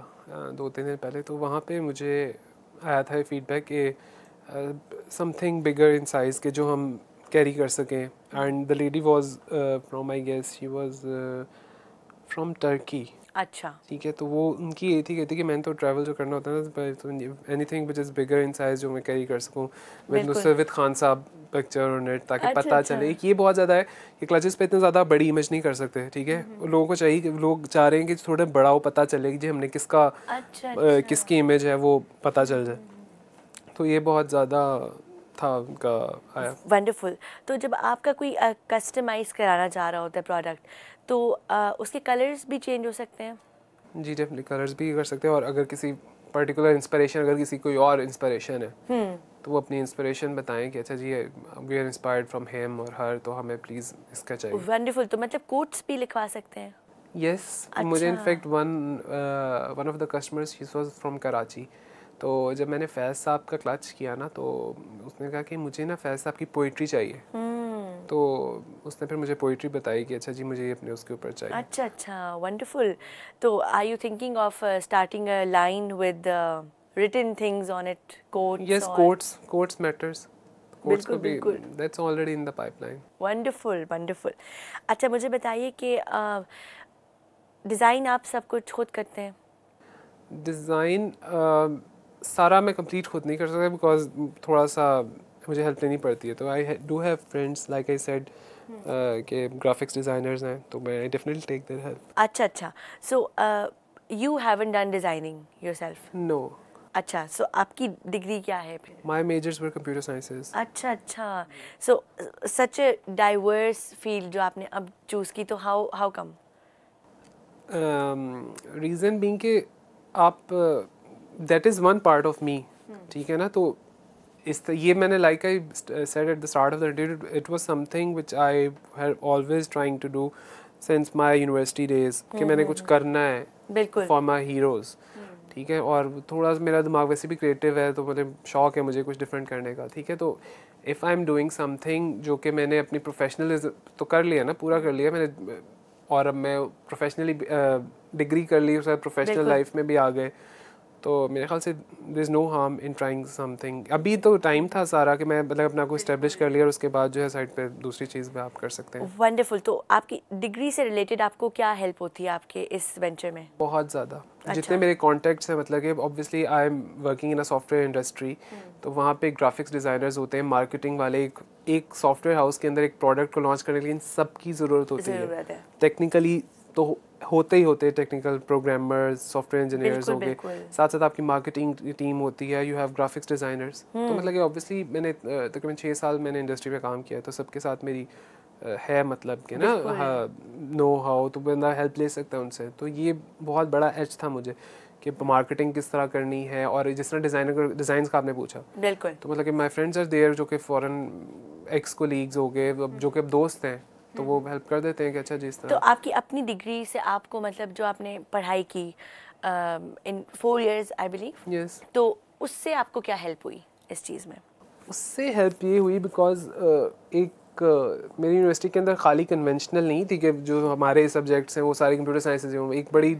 S2: 2-3 दिन पहले तो वहाँ पे मुझे आया था फीडबैक कि समथिंग बिगर इन साइज़ के जो हम कैरी कर सकें. And the lady was from I guess she was from Turkey.
S1: अच्छा.
S2: ठीक है. तो वो उनकी ये थी कहती कि मैंने तो ट्रैवल जो करना होता है ना तो anything which is bigger in size जो मैं कैरी कर सकूँ विद नुसरत खान साहब पिक्चर ऑन इट ताकि पता चले. ये बहुत ज़्यादा है कि क्लचेस पे इतना ज़्यादा बड़ी इमेज नहीं कर सकते. ठीक है. लोगों को चाहिए कि लोग चाह रहे हैं कि थोड़ा बड़ा हो पता चले कि जी हमने किसका किसकी इमेज है वो पता चल जाए. तो ये बहुत ज़्यादा था उनका आया.
S1: वंडरफुल. तो जब आपका कोई कस्टमाइज़ कराना चाह रहा होता है प्रोडक्ट तो उसके कलर्स भी चेंज हो सकते हैं?
S2: जी डेफिनेटली कलर्स भी कर सकते हैं. और अगर किसी पर्टिकुलर इंस्पिरेशन अगर किसी कोई और इंस्पिरेशन है तो वो अपनी इंस्पिरेशन बताएं कि अच्छा जी we are inspired from him और हर तो हमें प्लीज़ इसका चाहिए.
S1: वंडरफुल. तो मतलब कोट्स भी लिखवा सकते हैं?
S2: यस. मुझे in fact one of the customers he was from Karachi. तो जब मैंने फैज़ साहब का क्लच किया ना तो उसने कहा कि मुझे ना फैज़ साहब की पोइट्री चाहिए. तो उसने फिर मुझे पोइट्री बताई कि अच्छा जी मुझे ये अपने उसके ऊपर चाहिए.
S1: अच्छा. वंडरफुल. तो are you thinking of starting a line with written things on it? Quotes?
S2: Yes, quotes matters. Quotes को भी that's already in the pipeline.
S1: Wonderful. अच्छा मुझे बताइए कि डिज़ाइन आप सब कुछ खुद करते हैं?
S2: डिज़ाइन सारा मैं कंप्लीट खुद नहीं कर सकता बिकॉज थोड़ा सा मुझे हेल्प लेनी पड़ती है. तो I do have friends like I said के ग्राफिक्स डिज़ाइनर्स हैं तो मैं डेफिनेटली टेक देयर हेल्प. अच्छा.
S1: So you haven't done designing yourself?
S2: No.
S1: अच्छा. सो आपकी डिग्री क्या है फिर?
S2: My majors were computer sciences.
S1: अच्छा. So such a diverse field जो आपने अब चूज़ की तो हाउ कम?
S2: रीज़न बीइंग कि आप that is one part of me. ठीक है ना. तो ये मैंने like I said at the start of the interview it was something which I have always trying to do since my university days कि मैंने कुछ करना है फॉर माय हीरोज़. ठीक है. और थोड़ा मेरा दिमाग वैसे भी क्रिएटिव है तो मतलब शौक है मुझे कुछ डिफरेंट करने का. ठीक है. तो if I am doing something जो कि मैंने अपनी प्रोफेशनल तो कर लिया ना पूरा कर लिया मैंने और अब मैं प्रोफेशनली डिग्री कर ली उसके बाद प्रोफेशनल लाइफ में भी आ गए तो मेरे ख्याल से there is no harm in trying something. अभी तो टाइम था सारा कि मैं मतलब अपना को इस्टेब्लिश कर लिया और उसके बाद जो है साइड पे दूसरी चीज़ पे आप कर सकते हैं.
S1: वंडरफुल. तो आपकी डिग्री से रिलेटेड आपको क्या हेल्प होती है आपके इस वेंचर में?
S2: बहुत ज़्यादा. जितने मेरे कॉन्टैक्ट्स हैं मतलब कि obviously I am working in a software industry तो वहाँ पे ग्राफिक्स डिज़ाइनर्स होते हैं मार्केटिंग वाले. एक सॉफ्टवेयर हाउस के अंदर एक प्रोडक्ट को लॉन्च करने के लिए इन सब की ज़रूरत होती है. टेक्निकली तो होते ही होते टेक्निकल प्रोग्रामर्स सॉफ्टवेयर इंजीनियर्स हो गए. साथ साथ आपकी मार्केटिंग टीम होती है. You have graphics designers. तो मतलब कि ऑब्वियसली मैंने तकरीबन 6 साल मैंने इंडस्ट्री में काम किया तो सबके साथ मेरी है मतलब कि ना नो हाउ, तो बंदा हेल्प ले सकता है उनसे। तो ये बहुत बड़ा एज था मुझे कि मार्केटिंग किस तरह करनी है। और जिस तरह डिज़ाइंस का आपने पूछा,
S1: बिल्कुल,
S2: तो मतलब कि माय फ्रेंड्स आर देयर जो कि फॉरेन एक्स कोलीग्स हो गए, जो कि दोस्त हैं, तो वो हेल्प कर देते हैं कि अच्छा जी इस
S1: तो
S2: तरह।
S1: आपकी अपनी डिग्री से आपको मतलब जो आपने पढ़ाई की इन 4 इयर्स आई बिलीव,
S2: यस,
S1: तो उससे आपको क्या हेल्प हुई इस चीज़ में?
S2: उससे हेल्प ये हुई बिकॉज मेरी यूनिवर्सिटी के अंदर खाली कन्वेंशनल नहीं थी कि जो हमारे सब्जेक्ट्स हैं वो सारे कंप्यूटर साइंसेज हैं, एक बड़ी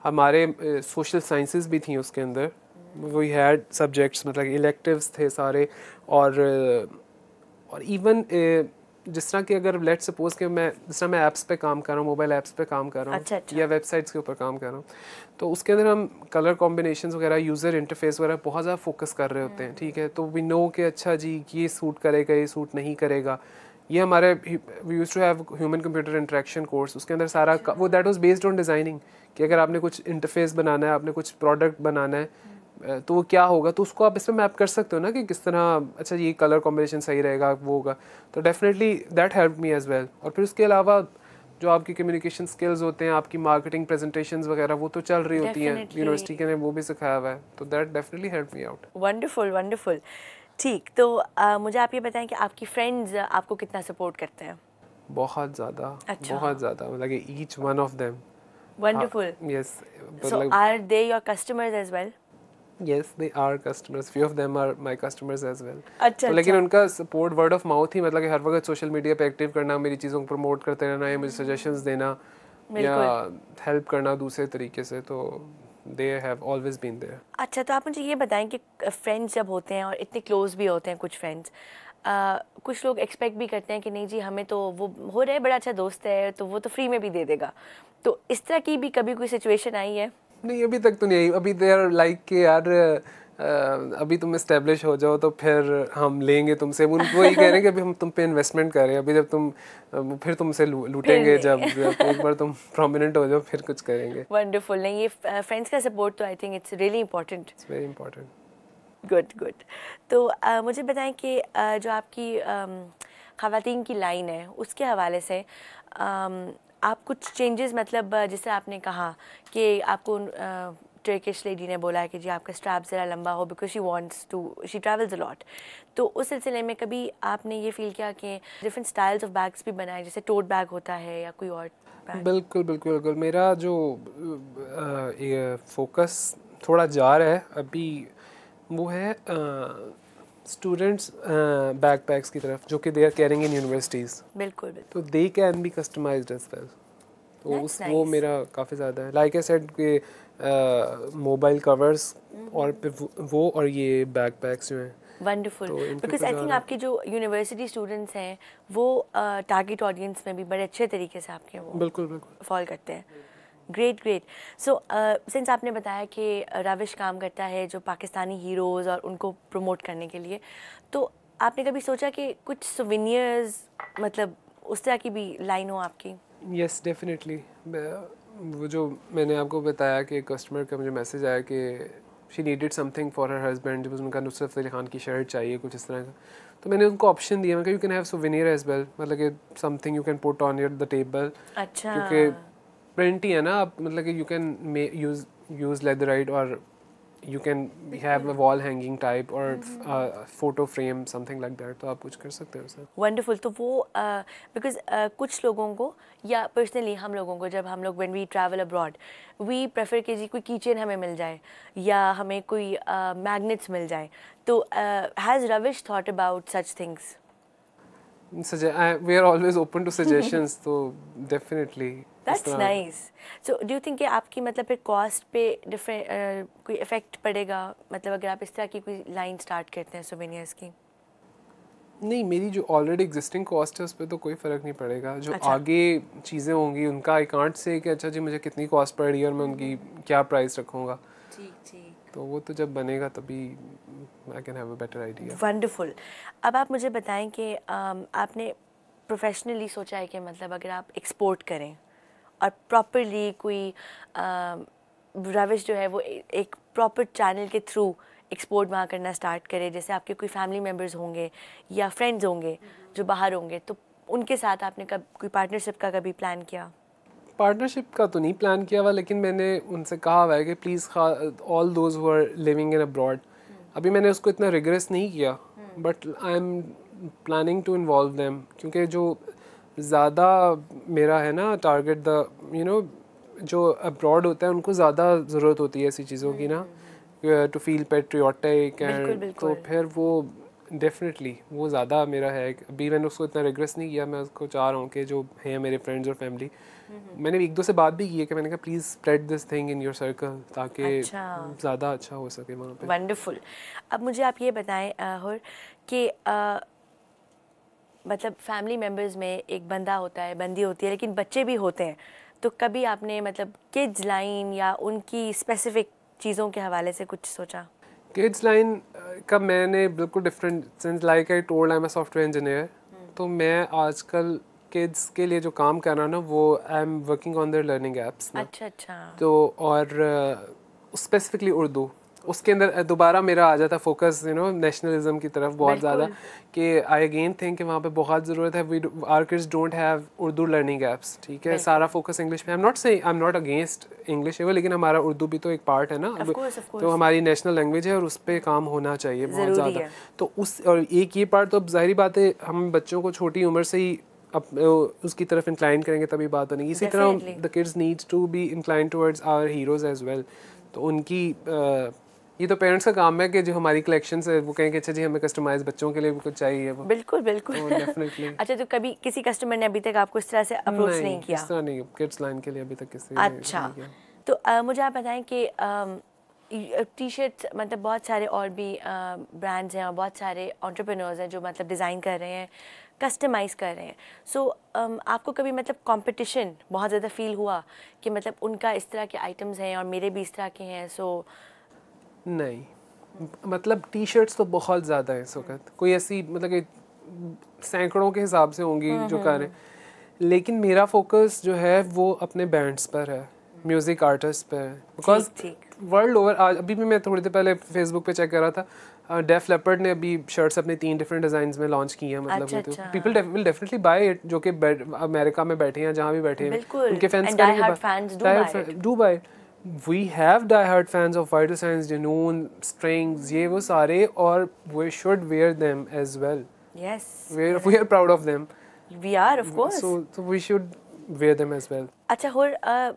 S2: हमारे सोशल साइंसेज भी थी उसके अंदर। वी हैड सब्जेक्ट्स मतलब इलेक्टिव्स थे सारे। और इवन जिस तरह कि अगर लेट सपोज कि मैं जिस तरह मैं ऐप्स पे काम कर रहा हूँ, मोबाइल ऐप्स पे काम कर रहा हूँ,
S1: अच्छा, अच्छा।
S2: या वेबसाइट्स के ऊपर काम कर रहा हूँ, तो उसके अंदर हम कलर कॉम्बिनेशंस वगैरह, यूज़र इंटरफेस वगैरह बहुत ज़्यादा फोकस कर रहे होते हैं, ठीक है। तो वी नो कि अच्छा जी ये सूट करेगा, ये सूट नहीं करेगा। ये हमारे we used to have human computer interaction course, उसके अंदर सारा वो that was based on designing कि अगर आपने कुछ इंटरफेस बनाना है, आपने कुछ प्रोडक्ट बनाना है, तो वो क्या होगा, तो उसको आप इसमें मैप कर सकते हो ना कि किस तरह अच्छा ये कलर कॉम्बिनेशन सही रहेगा, वो होगा। तो definitely that help me as well. और फिर उसके अलावा जो आपकी कम्युनिकेशन स्किल्स होते हैं, आपकी मार्केटिंग प्रेजेंटेशंस वगैरह, वो तो चल रही होती हैं, यूनिवर्सिटी के ने वो भी सिखाया हुआ है, तो that definitely help me out.
S1: Wonderful, wonderful. ठीक, तो मुझे आप ये बताएं कि आपकी फ्रेंड्स आपको कितना सपोर्ट करते हैं?
S2: बहुत ज़्यादा,
S1: अच्छा,
S2: बहुत ज़्यादा, मतलब कि each one of them.
S1: Wonderful.
S2: Yes,
S1: so
S2: मतलब
S1: are they your customers as well?
S2: yes they are customers, few of them are my customers as well।
S1: अच्छा,
S2: तो लेकिन
S1: अच्छा।
S2: उनका सपोर्ट वर्ड ऑफ माउथ ही, मतलब कि हर वक्त सोशल मीडिया पे एक्टिव करना, मेरी चीज़ों को प्रमोट करते रहना, या मुझे सजेशंस देना, या
S1: बिल्कुल।
S2: हेल्प करना दूसरे तरीके से, तो they have always been there.
S1: अच्छा, तो आप मुझे ये बताएं कि फ्रेंड्स जब होते हैं और इतने क्लोज भी होते हैं कुछ फ्रेंड्स, कुछ लोग एक्सपेक्ट भी करते हैं कि नहीं जी हमें तो वो हो रहा है बड़ा अच्छा दोस्त है तो वो तो फ्री में भी दे देगा, तो इस तरह की भी कभी कोई सिचुएशन आई है?
S2: नहीं, अभी तक तो नहीं आई। अभी दे आर लाइक कि यार अभी तुम एस्टेब्लिश हो जाओ तो फिर हम लेंगे तुमसे। उनको यही कह रहे हैं कि अभी हम तुम पे इन्वेस्टमेंट कर रहे हैं, अभी जब तुम फिर तुमसे
S1: फिर
S2: लूटेंगे,
S1: नहीं।
S2: जब एक बार तुम प्रोमिनेंट हो जाओ फिर कुछ करेंगे।
S1: वंडरफुल। नहीं, ये फ्रेंड्स का सपोर्ट तो I think it's really important.
S2: It's very important.
S1: Good, good. तो मुझे बताएं कि जो आपकी ख़वातीन की लाइन है उसके हवाले से आप कुछ चेंजेस, मतलब जैसे आपने कहा कि आपको टर्किश लेडी ने बोला है कि जी आपका स्ट्रैप ज़रा लंबा हो because she wants to, she travels a lot, तो उस सिलसिले में कभी आपने ये फील किया कि डिफरेंट स्टाइल्स ऑफ बैग्स भी बनाए, जैसे टोट बैग होता है या कोई और बैग?
S2: बिल्कुल बिल्कुल बिल्कुल। मेरा जो ये फोकस थोड़ा जा रहा है अभी, वो है स्टूडेंट्स बैकपैक्स की तरफ, जो कि they are carrying in universities.
S1: बिल्कुल, बिल्कुल।
S2: तो they can be customised as well. तो
S1: दैट्स
S2: उस वो
S1: नाइस।
S2: मेरा काफ़ी ज़्यादा है। लाइक आई सेड कि मोबाइल कवर्स, और फिर वो और ये बैकपैक्स जो हैं,
S1: वंडरफुल,
S2: तो इनके
S1: बिकॉज
S2: ऊपर
S1: आई
S2: जा
S1: थिंक
S2: रहा है।
S1: आपके जो यूनिवर्सिटी स्टूडेंट्स हैं वो टारगेट ऑडियंस में भी बड़े अच्छे तरीके से आपके वो
S2: बिल्कुल बिल्कुल।
S1: फॉल करते हैं। Great, great. सो सिंस आपने बताया कि रविश काम करता है जो पाकिस्तानी हीरोज़ और उनको प्रमोट करने के लिए, तो आपने कभी सोचा कि कुछ सोवेनियर्स, मतलब उस तरह की भी लाइन हो आपकी?
S2: Yes definitely. वो जो मैंने आपको बताया कि कस्टमर का मुझे मैसेज आया कि she needed something for her husband, जब उनका नुसरत फतेह अली खान की शर्ट चाहिए कुछ इस तरह का, तो मैंने उनको ऑप्शन दिया, मैं you can have souvenir as well, मतलब कि something you can put on your the table,
S1: अच्छा।
S2: क्योंकि प्रिंट ही है ना आप, मतलब कि यू कैन यूज लेदराइट, और you can have a wall hanging type or photo frame something like that, तो आप कुछ कर सकते हो सर।
S1: वंडरफुल। तो वो बिकॉज कुछ लोगों को, या पर्सनली हम लोगों को, जब हम लोग when we travel abroad we prefer कि जी कोई कीचेन हमें मिल जाए या हमें कोई मैग्नेट्स मिल जाए, तो has Ravish thought about such things?
S2: We are always open to suggestions, तो definitely इस
S1: दैट्स
S2: तरह।
S1: Nice. So do you think कि आपकी मतलब फिर कॉस्ट पे डिफरेंट कोई इफेक्ट पड़ेगा, मतलब अगर आप इस तरह की कोई लाइन स्टार्ट करते हैं सोवेनियर्स की?
S2: नहीं, मेरी जो ऑलरेडी एग्जिस्टिंग कॉस्ट है उस पर तो कोई फ़र्क नहीं पड़ेगा। जो
S1: अच्छा।
S2: आगे चीज़ें होंगी उनका आई कांट से कि अच्छा जी मुझे कितनी कॉस्ट पड़ रही है और मैं उनकी क्या प्राइस रखूँगा,
S1: ठीक, ठीक।
S2: तो वो तो जब बनेगा तभी I can have a better idea.
S1: Wonderful. अब आप मुझे बताएं कि आपने प्रोफेशनली सोचा है कि मतलब अगर आप एक्सपोर्ट करें और प्रॉपरली कोई रविश जो है वो एक प्रॉपर चैनल के थ्रू एक्सपोर्ट वहाँ करना स्टार्ट करे, जैसे आपके कोई फैमिली मेम्बर्स होंगे या फ्रेंड्स होंगे जो बाहर होंगे, तो उनके साथ आपने कब कोई पार्टनरशिप का कभी प्लान किया?
S2: पार्टनरशिप का तो नहीं प्लान किया हुआ, लेकिन मैंने उनसे कहा हुआ है कि please all those who are living in abroad, अभी मैंने उसको इतना रिग्रेस नहीं किया, but I am planning to involve them, क्योंकि जो ज़्यादा मेरा है ना टारगेट जो अब्रॉड होता है उनको ज़्यादा ज़रूरत होती है ऐसी चीज़ों की ना, टू फील पेट्रियोटिक एंड, तो फिर वो डेफिनेटली वो ज़्यादा मेरा है। अभी मैंने उसको इतना रिग्रेस नहीं किया, मैं उसको चाह रहा हूँ कि जो है मेरे फ्रेंड्स और फैमिली, मैंने एक दो से बात भी की है कि मैंने कहा please spread this thing in your circle, ताकि ज़्यादा अच्छा हो सके वहाँ पे।
S1: वंडरफुल। अब मुझे आप ये बताएं हुर कि मतलब फैमिली मेम्बर्स में एक बंदा होता है, बंदी होती है, लेकिन बच्चे भी होते हैं, तो कभी आपने मतलब किड्स लाइन या उनकी स्पेसिफिक चीज़ों के हवाले से कुछ सोचा?
S2: किड्स लाइन का मैंने बिल्कुल different, since like I told I am a software engineer, तो मैं आजकल किड्स के लिए जो काम कर रहा हूँ ना, वो I am working on their learning apps ना।
S1: अच्छा।
S2: तो और स्पेसिफिकली उर्दू, उसके अंदर दोबारा मेरा आ जाता फोकस नेशनलिज्म की तरफ बहुत ज़्यादा, कि आई अगेन थिंक कि वहाँ पे बहुत ज़रूरत है। We our kids don't have Urdu learning apps, ठीक है, सारा फोकस इंग्लिश पे। I am not against English, लेकिन हमारा उर्दू भी तो एक पार्ट है ना, तो हमारी नेशनल लैंग्वेज है और उस पर काम होना चाहिए बहुत ज़्यादा। तो उस और एक ये पार्ट, तो अब ज़ाहिर बात है हम बच्चों को छोटी उम्र से ही उसकी तरफ इंक्लाइन करेंगे तभी बात बनेगी। इसी तरह the kids needs to be incline towards our heroes as well. तो उनकी ये तो पेरेंट्स का काम है कि जो हमारी कलेक्शन है वो कहें कि अच्छा जी हमें कस्टमाइज बच्चों के लिए भी कुछ चाहिए। वो
S1: बिल्कुल तो डेफिनेटली। अच्छा, तो कभी किसी कस्टमर ने अभी तक आपको इस तरह से अप्रोच नहीं किया?
S2: इस तरह नहीं, किड्स लाइन के लिए अभी तक किसी
S1: ने नहीं किया। तो मुझे आप बताएं कि टी शर्ट्स मतलब बहुत सारे और भी ब्रांड्स हैं और बहुत सारे एंटरप्रेन्योर्स हैं जो मतलब डिज़ाइन कर रहे हैं, कस्टमाइज कर रहे हैं। सो आपको कभी मतलब कंपटीशन बहुत ज़्यादा फील हुआ कि मतलब उनका इस तरह के आइटम्स हैं और मेरे भी इस तरह के हैं?
S2: नहीं, मतलब टी शर्ट्स तो बहुत ज़्यादा है इस वक्त, कोई ऐसी मतलब कि सैकड़ों के हिसाब से होंगी जो कर रहे हैं, लेकिन मेरा फोकस जो है वो अपने बैंड्स पर है, म्यूज़िक आर्टिस्ट पर है। बिकॉज वर्ल्ड ओवर आज अभी भी मैं थोड़ी देर पहले फेसबुक पे चेक कर रहा था, डेफ लेपर्ड ने अभी शर्ट्स अपने 3 डिफरेंट डिज़ाइंस में लॉन्च की हैं। मतलब people will definitely buy it, जो कि अमेरिका में बैठे हैं, जहाँ भी बैठे हैं, उनके fans do buy. We have die-hard fans of Vital Signs, Junoon, Strings, ये वो सारे, और we should wear them as well.
S1: Yes.
S2: We are proud of them.
S1: We are, of course.
S2: So we should wear them as well.
S1: अच्छा, और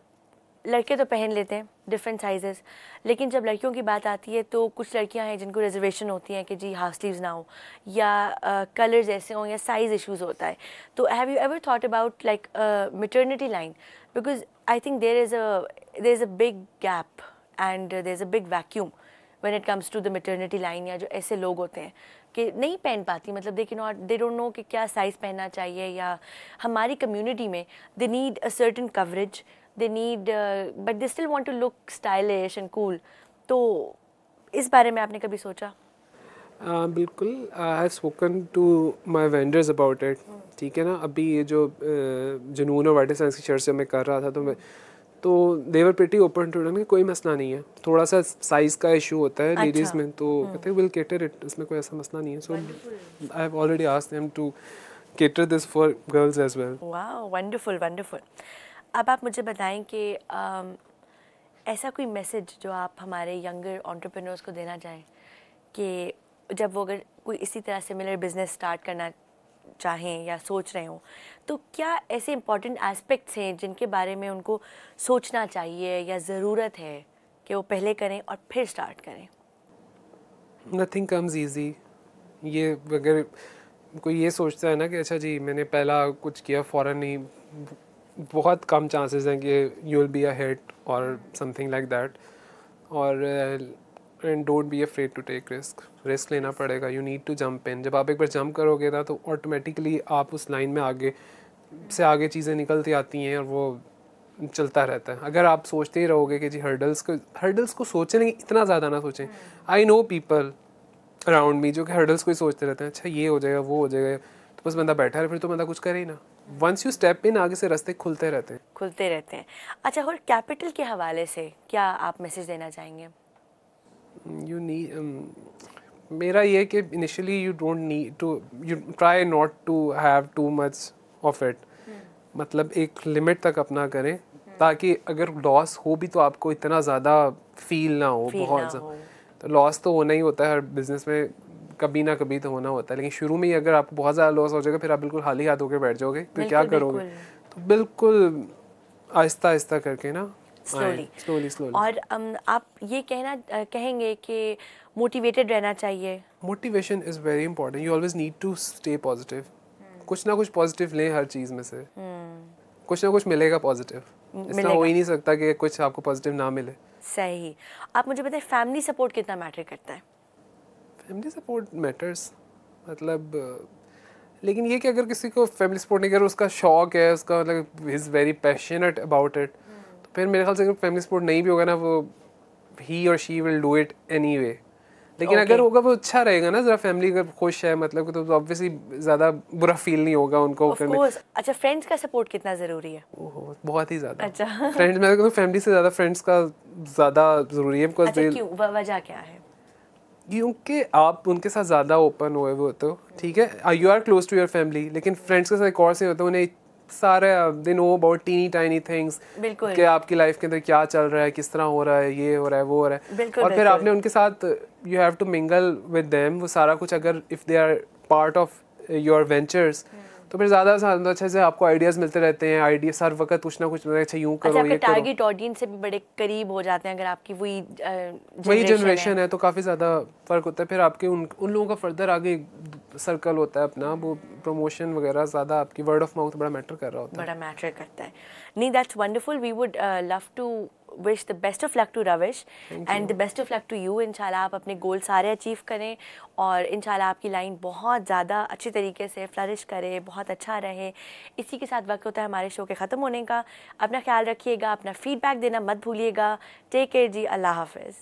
S1: लड़के तो पहन लेते हैं डिफरेंट साइजेस, लेकिन जब लड़कियों की बात आती है तो कुछ लड़कियां हैं जिनको रिजर्वेशन होती हैं कि जी हाफ स्लीव्स ना हो या कलर्स ऐसे हों या साइज़ इश्यूज होता है। तो have you ever thought about like maternity line? Because I think there is a big gap and there is a big vacuum when it comes to the maternity line, या जो ऐसे लोग होते हैं कि नहीं पहन पाती, मतलब दे डोंट नो कि क्या साइज़ पहनना चाहिए, या हमारी कम्युनिटी में they need a certain coverage, they need but they still want to look stylish and cool. तो इस बारे में आपने कभी सोचा?
S2: बिल्कुल, I have spoken to my vendors about it, ठीक है ना। अभी ये जो जुनून और वाइटल साइंस की शर्ट से मैं कर रहा था, तो they were pretty open to it, कोई मसला नहीं है। थोड़ा सा साइज का इशू होता है लेडीज़ में, तो कहते हैं विल कैटर इट, इसमें कोई ऐसा मसला नहीं है। So I have already asked them to cater this for girls as well.
S1: Wow, wonderful wonderful. अब आप मुझे बताएं कि ऐसा कोई मैसेज जो आप हमारे यंगर एंटरप्रेन्योर्स को देना चाहें कि जब वो अगर कोई इसी तरह सिमिलर बिजनेस स्टार्ट करना चाहें या सोच रहे हों, तो क्या ऐसे इंपॉर्टेंट एस्पेक्ट्स हैं जिनके बारे में उनको सोचना चाहिए या ज़रूरत है कि वो पहले करें और फिर स्टार्ट करें?
S2: Nothing comes easy. ये अगर कोई ये सोचता है ना कि अच्छा जी मैंने पहला कुछ किया फ़ौरन ही, बहुत कम चांसेस हैं कि you will be a hit और समथिंग लाइक दैट। और and don't be afraid to take risk लेना पड़ेगा। You need to jump in. जब आप एक बार जंप करोगे ना तो ऑटोमेटिकली आप उस लाइन में आगे से आगे चीज़ें निकलती आती हैं और वो चलता रहता है। अगर आप सोचते ही रहोगे कि जी हर्डल्स को सोचने की इतना ज़्यादा ना सोचें। I know people around me जो कि हर्डल्स को ही सोचते रहते हैं, अच्छा ये हो जाएगा वो हो जाएगा, तो बस बंदा बैठा है, फिर तो बंदा कुछ करे ही ना। वंस यू स्टेप इन, आगे से रास्ते खुलते रहते हैं।
S1: अच्छा, और कैपिटल के हवाले से क्या आप मैसेज देना चाहेंगे?
S2: यू नीड, मेरा ये कि initially you don't need to, you try not to have too much of it, मतलब एक लिमिट तक अपना करें ताकि अगर लॉस हो भी तो आपको इतना ज़्यादा फील ना हो, बहुत ज़्यादा। तो लॉस तो होना ही होता है हर बिजनेस में, कभी ना कभी तो होना होता है, लेकिन शुरू में ही अगर आपको बहुत ज़्यादा लॉस हो जाएगा फिर आप बिल्कुल खाली हाथ होकर बैठ जाओगे, फिर क्या करोगे? तो बिल्कुल आहिस्ता आहिस्ता करके ना, स्लोली।
S1: और आप ये कहेंगे कि मोटिवेटेड रहना चाहिए।
S2: Motivation is very important, you always need to stay positive. कुछ ना कुछ पॉजिटिव लें हर चीज़ में से, कुछ ना कुछ मिलेगा पॉजिटिव, इसलिए हो ही नहीं सकता कि कुछ आपको पॉजिटिव ना मिले।
S1: सही। आप मुझे बताएं फैमिली सपोर्ट कितना मैटर करता है?
S2: फैमिली सपोर्ट मैटर्स, मतलब लेकिन ये कि अगर किसी को फैमिली सपोर्ट नहीं कर, उसका शौक है, उसका मतलब is very passionate about it, तो फिर मेरे ख्याल से अगर फैमिली सपोर्ट नहीं भी होगा ना, वो ही और she will do it anyway. लेकिन अगर होगा वो अच्छा रहेगा ना, जरा फैमिली अगर खुश है मतलब, तो ऑब्वियसली ज़्यादा बुरा फील नहीं होगा उनको करने।
S1: अच्छा, फ्रेंड्स का सपोर्ट कितना ज़रूरी है?
S2: ओहो, बहुत ही ज़्यादा।
S1: अच्छा।
S2: फ्रेंड्स, मैं तो फैमिली से ज़्यादा फ्रेंड्स का ज़्यादा ज़रूरी है। बिकॉज
S1: अच्छा, क्यों, वजह क्या है?
S2: क्योंकि आप उनके साथ ज़्यादा ओपन हुए वो, तो ठीक है you are close to your family, लेकिन फ्रेंड्स के साथ एक और से होता है, उन्हें सारे they know about teeny tiny things, कि आपकी लाइफ के अंदर क्या चल रहा है, किस तरह हो रहा है, ये हो रहा है, वो हो रहा है, और फिर आपने उनके साथ you have to mingle with them, वो सारा कुछ अगर if they are part of your ventures, तो फिर ज़्यादा से अच्छे से आपको आइडियाज़ मिलते रहते हैं, आइडिया हर वक्त कुछ ना कुछ, अच्छा यूँ करो, ये करो।
S1: टारगेट ऑडियंस से भी बड़े करीब हो जाते हैं अगर आपकी
S2: वही जनरेशन है, तो काफ़ी ज़्यादा फ़र्क होता है। फिर आपके उन लोगों का फर्दर आगे सर्कल होता है अपना, वो प्रमोशन वगैरह ज़्यादा, आपकी वर्ड ऑफ माउथ बड़ा मैटर कर रहा होता है,
S1: बड़ा मैटर करता है। नहीं, that's wonderful. We would love to wish the best of luck to Ravish and the best of luck to you। इंशाल्लाह आप अपने गोल सारे अचीव करें और इंशाल्लाह आपकी लाइन बहुत ज़्यादा अच्छी तरीके से फ्लरिश करे, बहुत अच्छा रहे। इसी के साथ वक्त होता है हमारे शो के ख़त्म होने का। अपना ख्याल रखिएगा, अपना फीडबैक देना मत भूलिएगा। टेक केयर जी, अल्लाह हाफिज़।